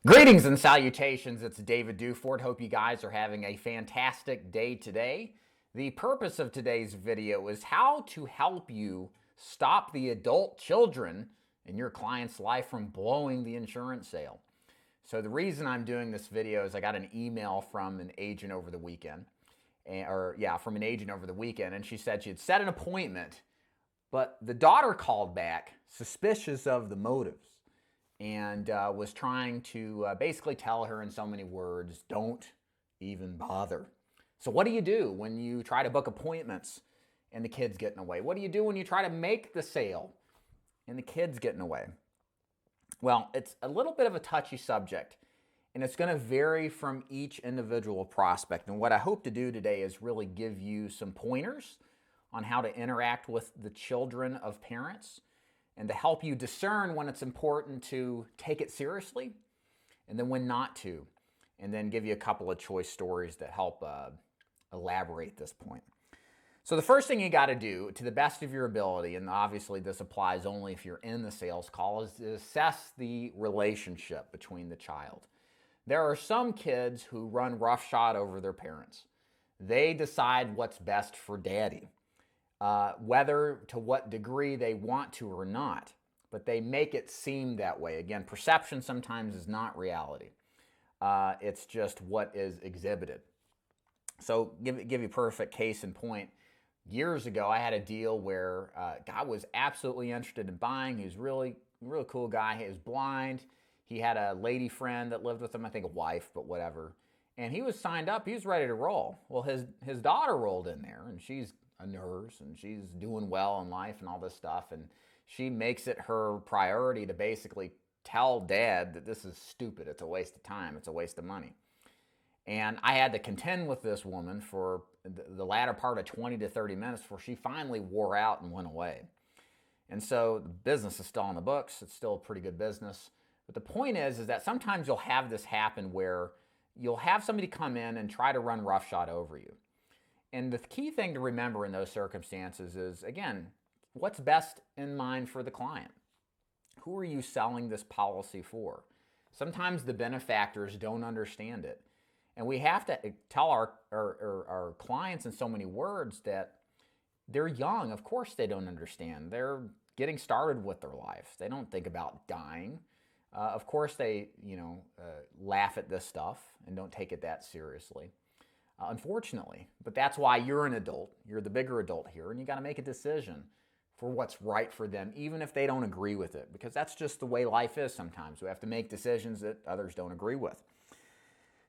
Greetings and salutations. It's David Duford. Hope you guys are having a fantastic day today. The purpose of today's video is how to help you stop the adult children in your client's life from blowing the insurance sale. So the reason I'm doing this video is I got an email from an agent over the weekend, and she said she had set an appointment, but the daughter called back suspicious of the motives and was trying to basically tell her in so many words, don't even bother. So what do you do when you try to book appointments and the kid's getting away? What do you do when you try to make the sale and the kid's getting away? Well, it's a little bit of a touchy subject, and it's going to vary from each individual prospect. And what I hope to do today is really give you some pointers on how to interact with the children of parents and to help you discern when it's important to take it seriously and then when not to, and then give you a couple of choice stories that help elaborate this point. So the first thing you got to do, to the best of your ability, and obviously this applies only if you're in the sales call, is to assess the relationship between the child. There are some kids who run roughshod over their parents. They decide what's best for daddy. Whether to what degree they want to or not, but they make it seem that way. Again, perception sometimes is not reality. It's just what is exhibited. So give you a perfect case in point. Years ago, I had a deal where a guy was absolutely interested in buying. He was really cool guy. He was blind. He had a lady friend that lived with him, I think a wife, but whatever. And he was signed up. He was ready to roll. Well, his daughter rolled in there, and she's a nurse and she's doing well in life and all this stuff, and she makes it her priority to basically tell dad that this is stupid, it's a waste of time, it's a waste of money. And I had to contend with this woman for the latter part of 20 to 30 minutes before she finally wore out and went away. And so the business is still on the books, it's still a pretty good business, but the point is that sometimes you'll have this happen where you'll have somebody come in and try to run roughshod over you. And the key thing to remember in those circumstances is, again, what's best in mind for the client? Who are you selling this policy for? Sometimes the benefactors don't understand it. And we have to tell our clients in so many words that they're young. Of course they don't understand. They're getting started with their life. They don't think about dying. Of course they laugh at this stuff and don't take it that seriously. Unfortunately, but that's why you're an adult. You're the bigger adult here, and you got to make a decision for what's right for them, even if they don't agree with it, because that's just the way life is sometimes. We have to make decisions that others don't agree with.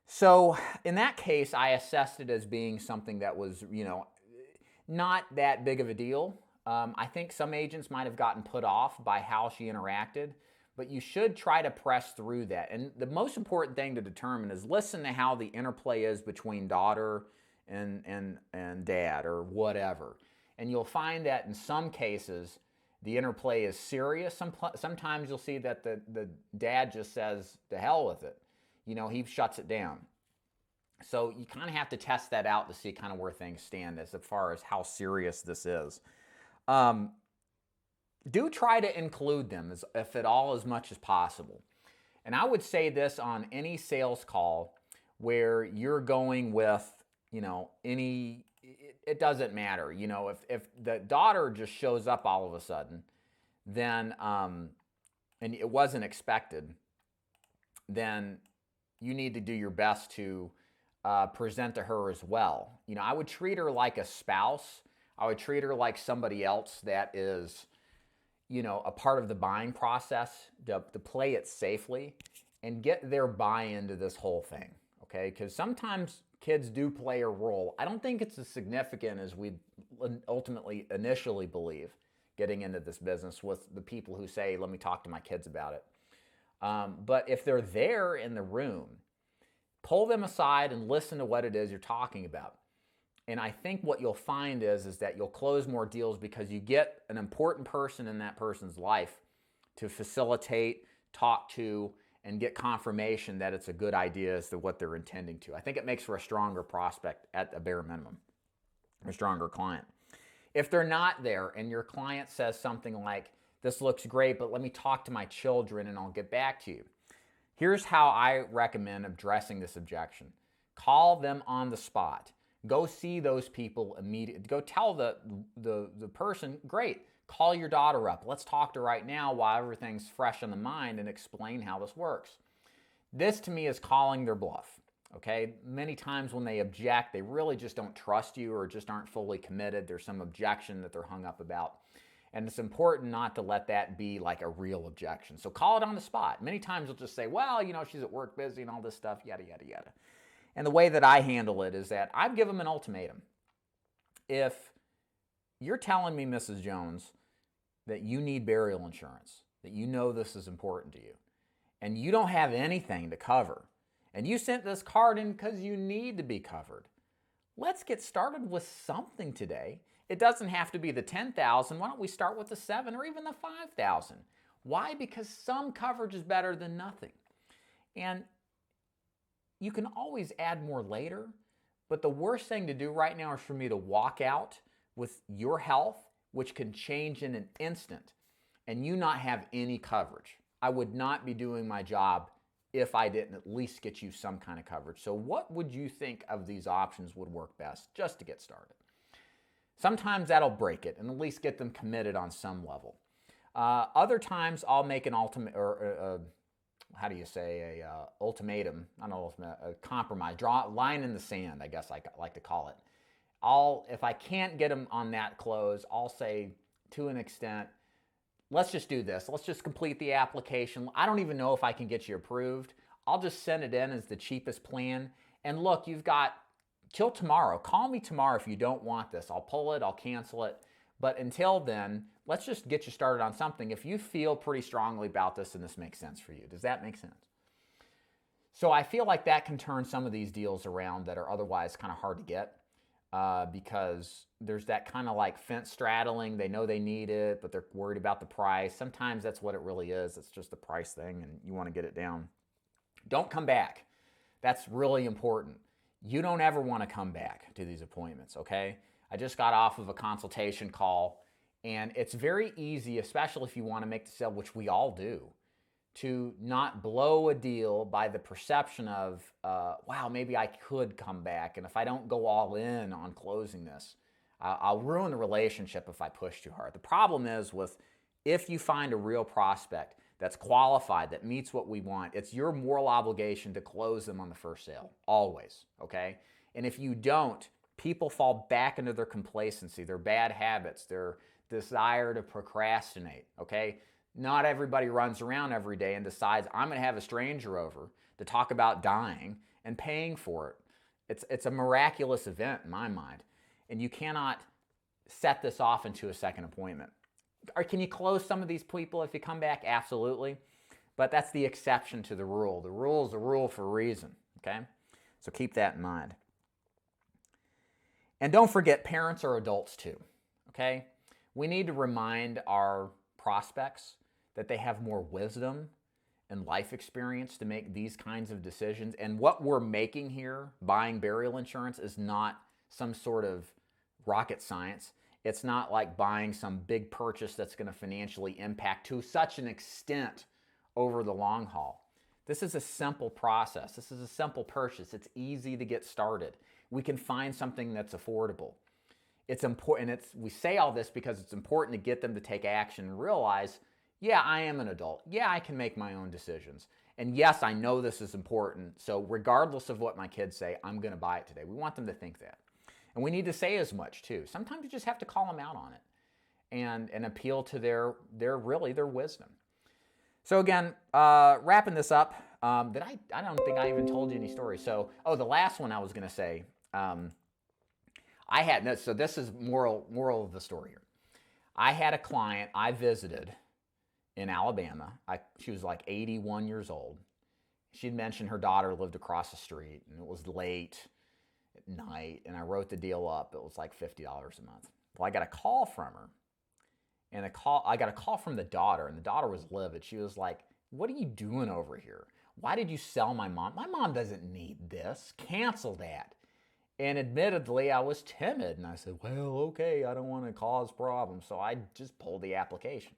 So in that case, I assessed it as being something that was, not that big of a deal. I think some agents might have gotten put off by how she interacted, but you should try to press through that. And the most important thing to determine is listen to how the interplay is between daughter and dad or whatever. And you'll find that in some cases, the interplay is serious. Sometimes you'll see that the dad just says, to hell with it. He shuts it down. So you kind of have to test that out to see kind of where things stand as far as how serious this is. Do try to include them, if at all, as much as possible. And I would say this on any sales call where you're going with, it doesn't matter. If the daughter just shows up all of a sudden, then, and it wasn't expected, then you need to do your best to present to her as well. I would treat her like a spouse. I would treat her like somebody else that is a part of the buying process, to play it safely and get their buy-in to this whole thing, okay? Because sometimes kids do play a role. I don't think it's as significant as we ultimately initially believe getting into this business with the people who say, let me talk to my kids about it. But if they're there in the room, pull them aside and listen to what it is you're talking about. And I think what you'll find is that you'll close more deals because you get an important person in that person's life to facilitate, talk to, and get confirmation that it's a good idea as to what they're intending to. I think it makes for a stronger prospect at a bare minimum, a stronger client. If they're not there and your client says something like, this looks great, but let me talk to my children and I'll get back to you. Here's how I recommend addressing this objection. Call them on the spot. Go see those people immediately. Go tell the person, great, call your daughter up. Let's talk to her right now while everything's fresh in the mind and explain how this works. This to me is calling their bluff. Okay, many times when they object, they really just don't trust you or just aren't fully committed. There's some objection that they're hung up about. And it's important not to let that be like a real objection. So call it on the spot. Many times you'll just say, well, you know, she's at work busy and all this stuff, yada, yada, yada. And the way that I handle it is that I give them an ultimatum. If you're telling me, Mrs. Jones, that you need burial insurance, that you know this is important to you, and you don't have anything to cover, and you sent this card in because you need to be covered, let's get started with something today. It doesn't have to be the $10,000. Why don't we start with the $7,000 or even the $5,000? Why? Because some coverage is better than nothing. And you can always add more later, but the worst thing to do right now is for me to walk out with your health, which can change in an instant, and you not have any coverage. I would not be doing my job if I didn't at least get you some kind of coverage. So what would you think of these options would work best just to get started? Sometimes that'll break it and at least get them committed on some level. Other times I'll make an ultimate, or ultimatum, not ultimate, a compromise, draw a line in the sand, I guess I like to call it. If I can't get them on that close, I'll say to an extent, let's just do this. Let's just complete the application. I don't even know if I can get you approved. I'll just send it in as the cheapest plan. And look, you've got till tomorrow. Call me tomorrow if you don't want this. I'll pull it, I'll cancel it. But until then, let's just get you started on something if you feel pretty strongly about this and this makes sense for you. Does that make sense? So I feel like that can turn some of these deals around that are otherwise kind of hard to get. Because there's that kind of like fence straddling. They know they need it, but they're worried about the price. Sometimes that's what it really is. It's just a price thing and you want to get it down. Don't come back. That's really important. You don't ever want to come back to these appointments, okay? I just got off of a consultation call, and it's very easy, especially if you want to make the sale, which we all do, to not blow a deal by the perception of, wow, maybe I could come back, and if I don't go all in on closing this, I'll ruin the relationship if I push too hard. The problem is if you find a real prospect that's qualified, that meets what we want, it's your moral obligation to close them on the first sale, always, okay? And if you don't, people fall back into their complacency, their bad habits, their desire to procrastinate, okay? Not everybody runs around every day and decides, I'm going to have a stranger over to talk about dying and paying for it. It's a miraculous event in my mind. And you cannot set this off into a second appointment. Or can you close some of these people if you come back? Absolutely. But that's the exception to the rule. The rule is a rule for a reason, okay? So keep that in mind. And don't forget, parents are adults too, okay? We need to remind our prospects that they have more wisdom and life experience to make these kinds of decisions. And what we're making here, buying burial insurance, is not some sort of rocket science. It's not like buying some big purchase that's going to financially impact to such an extent over the long haul. This is a simple process. This is a simple purchase. It's easy to get started. We can find something that's affordable. It's important. We say all this because it's important to get them to take action and realize, yeah, I am an adult. Yeah, I can make my own decisions. And yes, I know this is important. So regardless of what my kids say, I'm going to buy it today. We want them to think that. And we need to say as much too. Sometimes you just have to call them out on it and appeal to their wisdom. So again, wrapping this up, I don't think I even told you any stories. So, the last one I was going to say, so this is moral of the story here. I had a client I visited in Alabama. She was like 81 years old. She'd mentioned her daughter lived across the street, and it was late at night, and I wrote the deal up. It was like $50 a month. Well, I got a call from her, and I got a call from the daughter, and the daughter was livid. She was like, "What are you doing over here? Why did you sell my mom? My mom doesn't need this. Cancel that." And admittedly, I was timid, and I said, "Well, okay, I don't want to cause problems," so I just pulled the application.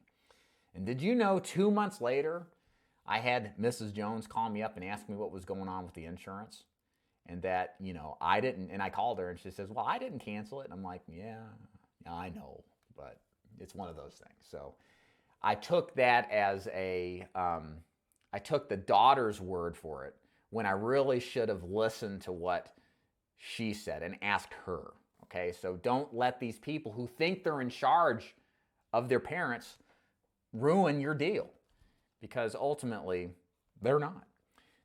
And did you know 2 months later, I had Mrs. Jones call me up and ask me what was going on with the insurance, and that, I didn't, and I called her and she says, well, I didn't cancel it. And I'm like, yeah, I know, but it's one of those things. So I took that as I took the daughter's word for it when I really should have listened to what she said and asked her. Okay, so don't let these people who think they're in charge of their parents ruin your deal, because ultimately they're not.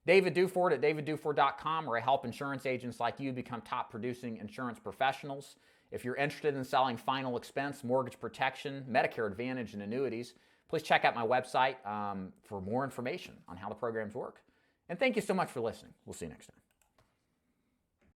David Duford at davidduford.com, where I help insurance agents like you become top producing insurance professionals. If you're interested in selling final expense, mortgage protection, Medicare Advantage, and annuities, please check out my website for more information on how the programs work. And thank you so much for listening. We'll see you next time.